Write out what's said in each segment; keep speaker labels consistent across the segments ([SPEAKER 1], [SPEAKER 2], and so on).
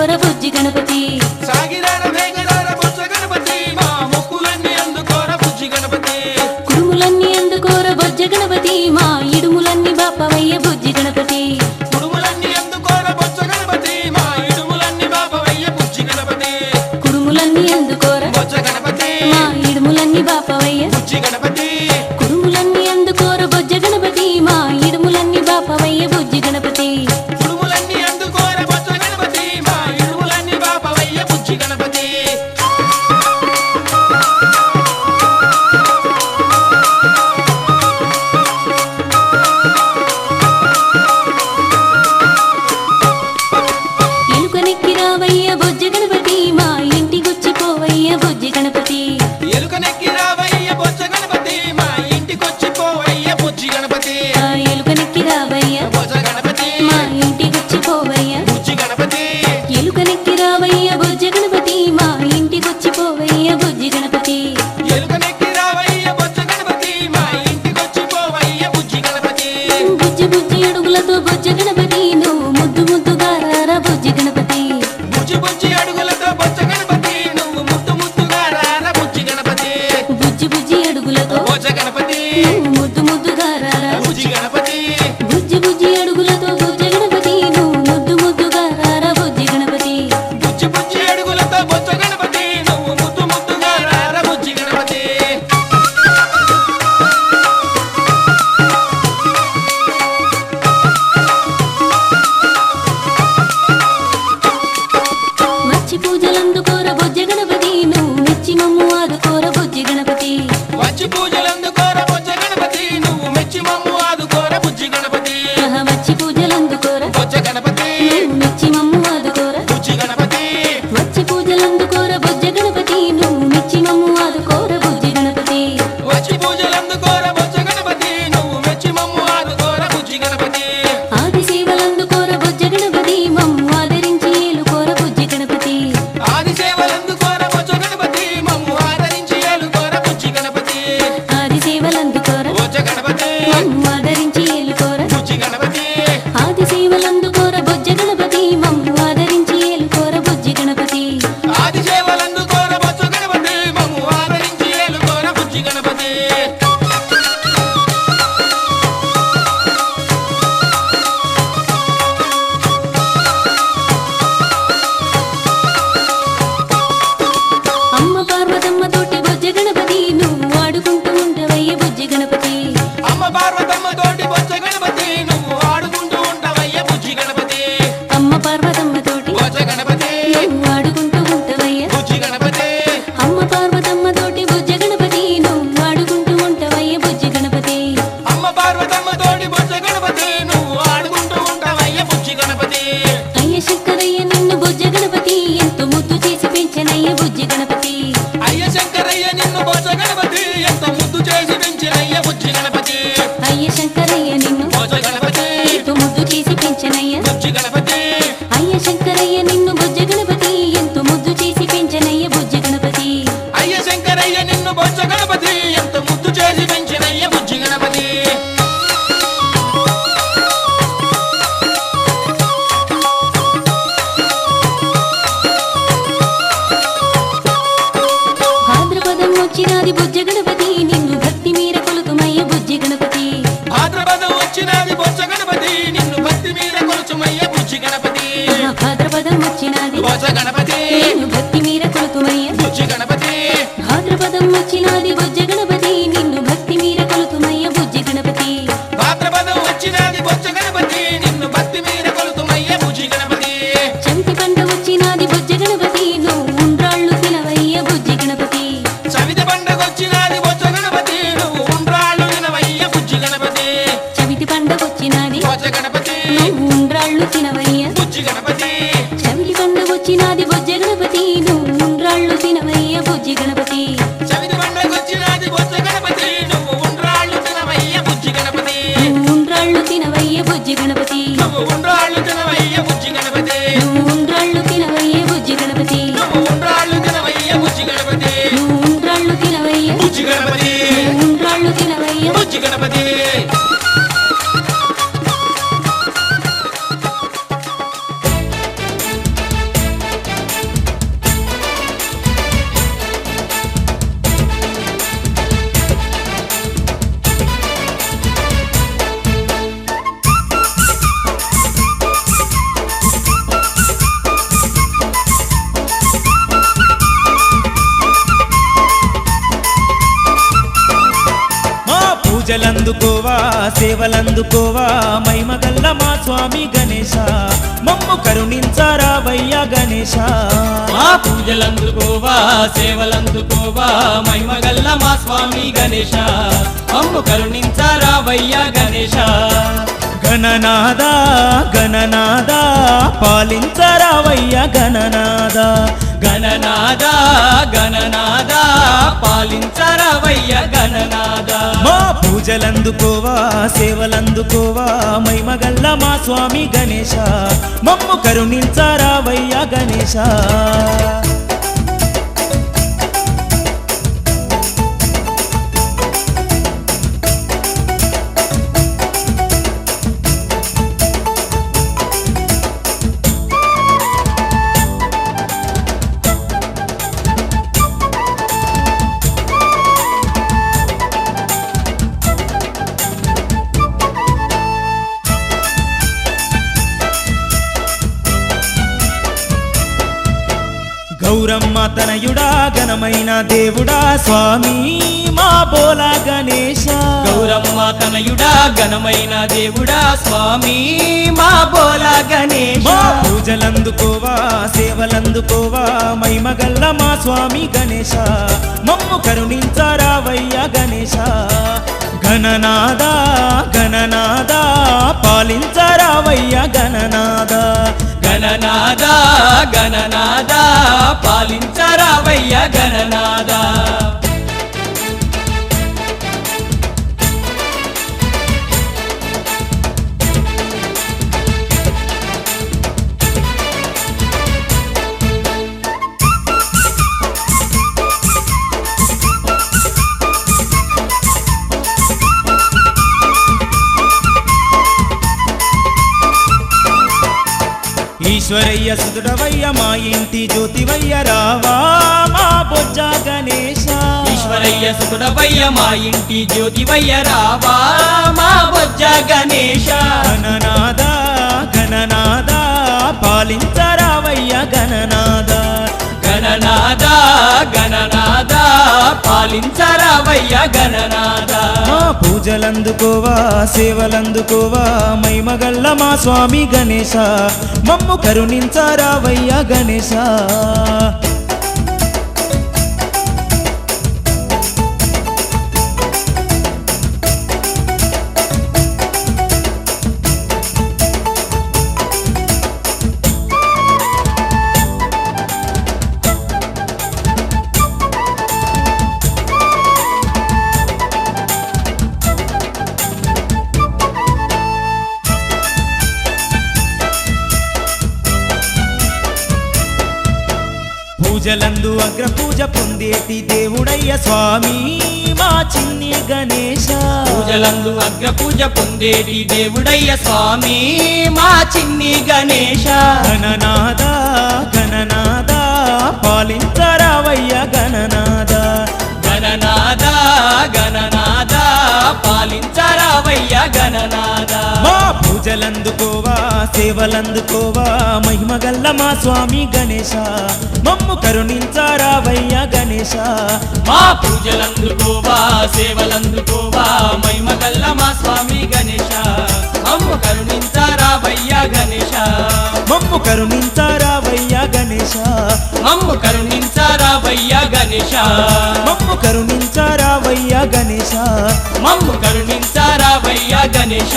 [SPEAKER 1] అందుకోర బుజ్జి గణపతి
[SPEAKER 2] సాగిరార వేగరార బొజ్జ గణపతి మా మొక్కులన్నీ అందుకోర బుజ్జి గణపతి
[SPEAKER 1] కుడుములన్నీ అందుకోర బొజ్జ గణపతి మా ఇడుములన్నీ బాపవయ్య బుజ్జి గణపతి
[SPEAKER 2] కుడుములన్నీ అందుకోర బొజ్జ గణపతి మా ఇడుములన్నీ బాపవయ్య బుజ్జి గణపతి
[SPEAKER 1] కుడుములన్నీ అందుకోర
[SPEAKER 2] బొజ్జ గణపతి
[SPEAKER 1] మా ఇడుములన్నీ బాపవయ్య
[SPEAKER 2] బుజ్జి గణపతి
[SPEAKER 1] కుడుములన్నీ అందుకోర బొజ్జ గణపతి మా ఇడుములన్నీ బాపవయ్య బుజ్జి గణపతి
[SPEAKER 2] కుడుములన్నీ అందుకోర బొజ్జ గణపతి మా ఇడుములన్నీ బాపవయ్య బుజ్జి గణపతి
[SPEAKER 1] ఎలుకనెక్కి రావయ్య బొజ్జ గణపతి మా ఇంటికొచ్చి పోవయ్య బుజ్జి గణపతి
[SPEAKER 2] ఎలుకనెక్కి రావయ్య బొజ్జ గణపతి మా ఇంటికొచ్చి పోవయ్య బుజ్జి గణపతి
[SPEAKER 1] ఆ ఎలుకనెక్కి రావయ్య
[SPEAKER 2] బొజ్జ గణపతి
[SPEAKER 1] మా ఇంటికొచ్చి పోవయ్య
[SPEAKER 2] బుజ్జి గణపతి
[SPEAKER 1] ఎలుకనెక్కి రావయ్య బొజ్జ గణపతి మా ఇంటికొచ్చి పోవయ్య బుజ్జి గణపతి
[SPEAKER 2] ఎలుకనెక్కి రావయ్య బొజ్జ గణపతి మా ఇంటికొచ్చి పోవయ్య బుజ్జి గణపతి
[SPEAKER 1] బుజ్జి బుజ్జి అడుగులతో బొజ్జ గణపతి నువ్వు ముద్దు ముద్దుగా రారా బుజ్జి గణపతి
[SPEAKER 2] బుజ్జి బుజ్జి అడుగులతో బొజ్జ గణపతి నువ్వు ముద్దు ముద్దుగా రారా బుజ్జి గణపతి
[SPEAKER 1] బుజ్జి బుజ్జి అడుగులతో
[SPEAKER 2] బొజ్జ గణపతి
[SPEAKER 1] నువ్వు ముద్దు ముద్దుగా రారా
[SPEAKER 2] బుజ్జి గణపతి
[SPEAKER 1] బుజ్జి బుజ్జి అడుగులతో బొజ్జ గణపతి నువ్వు ముద్దు ముద్దుగా రారా బుజ్జి గణపతి
[SPEAKER 2] బుజ్జి బుజ్జి అడుగులతో బొజ్జ గణపతి నువ్వు ముద్దు ముద్దుగా రారా బుజ్జి గణపతి
[SPEAKER 1] వచ్చి పూజలందుకోర బొజ్జ గణపతి నువ్వు మెచ్చి మమ్ము ఆదుకోర బుజ్జి గణపతి
[SPEAKER 2] వచ్చి పూజలందుకోర బొజ్జ గణపతి నువ్వు మెచ్చి మమ్ము ఆదుకోర బుజ్జి గణపతి
[SPEAKER 1] ఆహా, వచ్చి పూజలందుకోర
[SPEAKER 2] బొజ్జ గణపతి
[SPEAKER 1] నువ్వు మెచ్చి మమ్ము ఆదుకోర
[SPEAKER 2] బుజ్జి గణపతి
[SPEAKER 1] వచ్చి పూజలందుకోర బొజ్జ గణపతి నువ్వు మెచ్చి మమ్ము ఆదుకోర బుజ్జి గణపతి
[SPEAKER 2] వచ్చి పూజలందుకోర బొజ్జ గణపతి నువ్వు మెచ్చి మమ్ము ఆదుకోర బుజ్జి గణపతి
[SPEAKER 1] ఆది సేవలందుకోర బొజ్జ గణపతి మమ్ము ఆదరించి ఏలుకోర బుజ్జి గణపతి
[SPEAKER 2] ఆది సేవలందుకోర బొజ్జ గణపతి మమ్ము ఆదరించి ఏలుకోర బుజ్జి గణపతి
[SPEAKER 1] ఆది సేవలందుకోర
[SPEAKER 2] బొజ్జ గణపతి
[SPEAKER 1] మమ్ము ఆదరించి ఏలుకోర
[SPEAKER 2] బుజ్జి గణపతి
[SPEAKER 1] ఆది సేవలందుకోర బొజ్జ గణపతి మమ్ము ఆదరించి ఏలుకోర బుజ్జి గణపతి
[SPEAKER 2] ఆది సేవలందుకోర బొజ్జ గణపతి మమ్ము ఆదరించి ఏలుకోర బుజ్జి గణపతి
[SPEAKER 1] అమ్మ పార్వతమ్మ తోటి బొజ్జ గణపతి నువ్వు ఆడుకుంటూ ఉండవయ్య బుజ్జి గణపతి
[SPEAKER 2] అమ్మ పార్వతమ్మ తోటి బొజ్జ గణపతి నువ్వు ఆడుకుంటూ ఉంటావయ్య బుజ్జి గణపతి
[SPEAKER 1] అమ్మ పార్వతమ్మ తోటి
[SPEAKER 2] బొజ్జ గణపతి
[SPEAKER 1] నువ్వు ఆడుకుంటూ ఉంటవయ్య
[SPEAKER 2] బుజ్జి గణపతి
[SPEAKER 1] అమ్మ పార్వతమ్మ తోటి బుజ్జ గణపతి నువ్వు ఆడుకుంటూ ఉంటవయ్య బుజ్జి గణపతి
[SPEAKER 2] అమ్మ పార్వతమ్మ తోటి బొజ్జ గణపతి నువ్వు ఆడుకుంటూ ఉంటావయ్య బుజ్జి గణపతి
[SPEAKER 1] అయ్య శంకరయ్య నిన్ను బుజ్జ గణపతి ఎంతో ముద్దు చేసి పెంచనయ్య బుజ్జి గణపతి
[SPEAKER 2] అయ్య శంకరయ్య నిన్ను బొజ్జ గణపతి ఎంత ముద్దు చేసి పెంచినయ్య బుజ్జి గణపతి
[SPEAKER 1] అయ్య శంకరయ్య నిన్ను
[SPEAKER 2] బొజ్జ గణపతి
[SPEAKER 1] ఎంతో ముద్దు చేసి పెంచనయ్య
[SPEAKER 2] బుజ్జి గణపతి
[SPEAKER 1] అయ్య శంకరయ్య నిన్ను బుజ్జ గణపతి ఎంతో ముద్దు చేసి పెంచనయ్య బుజ్జి గణపతి
[SPEAKER 2] అయ్య శంకరయ్య నిన్ను బొజ్జ గణపతి ఎంత ముద్దు చేసి పెంచినయ్య బుజ్జి గణపతి
[SPEAKER 1] భాద్రపదం వచ్చినాది బుజ్జ గణపతి నిన్ను భక్తి మీర కొలుకుమయ్య బుజ్జి గణపతి
[SPEAKER 2] భాద్రపదం వచ్చినది బొజ్జ గణపతి నిన్ను భక్తి మీద కొలుచుమయ్య బుజ్జి గణపతి
[SPEAKER 1] ఆహా, భాద్రపదం వచ్చినాది
[SPEAKER 2] బొజ్జ గణపతి
[SPEAKER 1] నిన్ను భక్తి మీర కొలుకుమయ్య
[SPEAKER 2] బుజ్జి గణపతి
[SPEAKER 1] భాద్రపదం వచ్చినాది బుజ్జ గణపతి నిన్ను భక్తి మీర కొలుకుమయ్య బుజ్జి గణపతి
[SPEAKER 2] భాద్రపదం వచ్చినది బొజ్జ గణపతి నిన్ను భక్తి మీద కొలుతుమయ్య బుజ్జి గణపతి
[SPEAKER 1] చవితి పంట వచ్చినాది బుజ్జ గణపతి నువ్వు ఉండ్రాళ్ళు తినవయ్య బుజ్జి గణపతి
[SPEAKER 2] సవిత పండగొచ్చినది బొజ్జ గణపతి నువ్వు ఉండ్రాళ్ళు తినవయ్య బుజ్జి గణపతి
[SPEAKER 1] చవితి పండగ వచ్చినాది
[SPEAKER 2] బొజ్జ గణపతి
[SPEAKER 1] నువ్వు ఉండ్రాళ్ళు తినవయ్య
[SPEAKER 2] బుజ్జి గణపతి
[SPEAKER 1] చవితి పండగ వచ్చినాది బుజ్జ గణపతి నువ్వు ఉండ్రాళ్ళు తినవయ్య బుజ్జి గణపతి
[SPEAKER 2] సవిత పండగొచ్చినది బొజ్జ గణపతి నువ్వు ఉండ్రాళ్ళు తినవయ్య బుజ్జి గణపతి
[SPEAKER 1] నువ్వు ఉండ్రాళ్ళు తినవయ్య బుజ్జి గణపతి
[SPEAKER 2] నువ్వు ఉండ్రాళ్ళు తినవయ్య బుజ్జి గణపతి
[SPEAKER 1] నువ్వు ఉండ్రాళ్ళు తినవయ్య బుజ్జి గణపతి
[SPEAKER 2] నువ్వు ఉండ్రాళ్ళు తినవయ్య బుజ్జి గణపతి
[SPEAKER 1] నువ్వు ఉండ్రాళ్ళు తినవయ్య
[SPEAKER 2] బుజ్జి గణపతి
[SPEAKER 1] నువ్వు ఉండ్రాళ్ళు తినవయ్య
[SPEAKER 2] బుజ్జి గణపతి
[SPEAKER 3] పూజలందుకోవా సేవలందుకోవా మైమగల్ల మా స్వామి గణేశ మమ్ము కరుణించరావయ్యా గణేశ
[SPEAKER 2] మా పూజలందుకోవా సేవలందుకోవా మహిమగల్ల మా స్వామి గణేశ మమ్ము కరుణించరావయ్యా గణేశ
[SPEAKER 3] గణనాద గణనాద పాలించరావయ్యా గణనాద
[SPEAKER 2] గణనాద గణనాద పాలించరావయ్యా గణనాద
[SPEAKER 3] మా పూజలందుకోవా సేవలందుకోవా మైమగల్ల మా స్వామి గణేశ మమ్ము కరుణించరావయ్యా గణేశ గౌరమ్మ తనయుడా ఘనమైన దేవుడా స్వామి మా బోలా గణేశ
[SPEAKER 2] గౌరమ్మ తనయుడా ఘనమైన దేవుడా స్వామి మా బోలా గణేశ
[SPEAKER 3] మా పూజలందుకోవా సేవలందుకోవా మైమగల్ల మా స్వామి గణేశ మమ్ము కరుణించరావయ్యా గణేశ గణనాద గణనాద పాలించరావయ్యా గణనాద
[SPEAKER 2] గణనాద గణనాద పాలించరావయ్యా గణనాద
[SPEAKER 3] ఈశ్వరయ్య సుతుడవయ్య మా ఇంటి జ్యోతివయ్య రావా మా బొజ్జ గణేశ
[SPEAKER 2] ఈశ్వరయ్య సుతుడవయ్య మా ఇంటి జ్యోతివయ్య రావా మా బొజ్జ గణేశ
[SPEAKER 3] గణనాద గణనాద పాలించరావయ్య గణనాద
[SPEAKER 2] గణనాద గణనాద పాలించరావయ్య గణనాద
[SPEAKER 3] మా పూజలందుకోవా సేవలందుకోవా మైమగల్ల మా స్వామి గణేశ మమ్ము కరుణించరావయ్య గణేశ పూజలందు అగ్రపూజ పొందేటి దేవుడయ్య స్వామి మా చిన్ని గణేశ
[SPEAKER 2] పూజలందు అగ్రపూజ పొందేటి దేవుడయ్య స్వామి మా చిన్ని గణేశ
[SPEAKER 3] గణనాద గణనాద పాలించరావయ్య గణనాద
[SPEAKER 2] గణనాద గణనాద పాలించరావయ్య గణనాద
[SPEAKER 3] మా పూజలందుకోవా సేవలందుకోవా మహిమగల్ల మా స్వామి గణేశ మమ్ము కరుణించరావయ్య గణేశ
[SPEAKER 2] మా పూజలందుకోవా సేవలందుకోవా మహిమగల్ల మా స్వామి గణేశ మమ్ము కరుణించరావయ్య గణేశ
[SPEAKER 3] మమ్ము కరుణించరావయ్య గణేశ
[SPEAKER 2] మమ్ము కరుణించరావయ్య గణేశ
[SPEAKER 3] మమ్ము కరుణించరావయ్య గణేశ
[SPEAKER 2] మమ్ము కరుణించరావయ్య గణేశ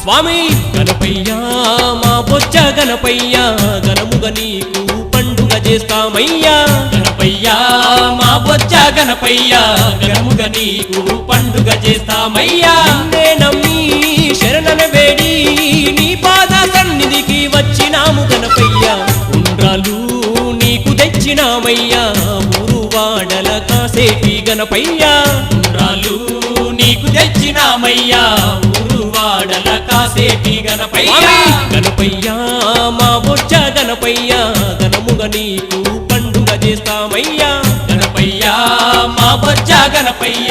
[SPEAKER 4] స్వామి గణపయ్యా మా బొజ్జ గణపయ్యా గణముగ నీకు పండుగ చేస్తామయ్యా
[SPEAKER 2] గణపయ్యా మా బొజ్జ గణపయ్యా గణముగ నీకు పండుగ చేస్తామయ్యా
[SPEAKER 4] నిన్నే నమ్మి శరణన వేడి నీ పాద సన్నిధికి వచ్చినాము గణపయ్యా ఉండ్రాలు నీకు తెచ్చినామయ్యా ఊరు వాడల కాసేటి గణపయ్యా
[SPEAKER 2] ఉండ్రాలు నీకు తెచ్చినామయ్యా ఊరు వాడల కాసేటి గణపయ్యా
[SPEAKER 4] గణపయ్యా మా బొజ్జ గణపయ్యా గణముగ నీకు పండుగ బొజ్జ గణపయ్య